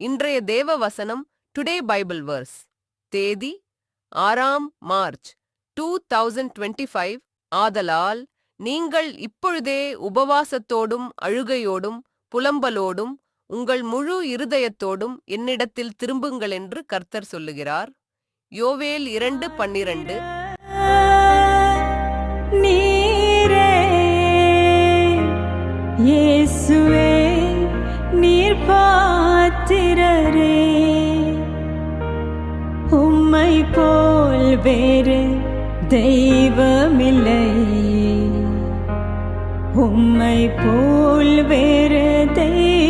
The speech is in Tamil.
இன்றைய தேவ வசனம் டுடே பைபிள் வேர்ஸ். தேதி 6 மார்ச் 2025. ஆதலால் நீங்கள் இப்பொழுதே உபவாசத்தோடும் அழுகையோடும் புலம்பலோடும் உங்கள் முழு இருதயத்தோடும் என்னிடத்தில் திரும்புங்கள் என்று கர்த்தர் சொல்லுகிறார். யோவேல் 2:12. நீரே இயேசுவே நீர் பாத்திரரே, உம்மை போல் வேறு தெய்வமில்லை, உம்மை போல் வேறு தெய்வம்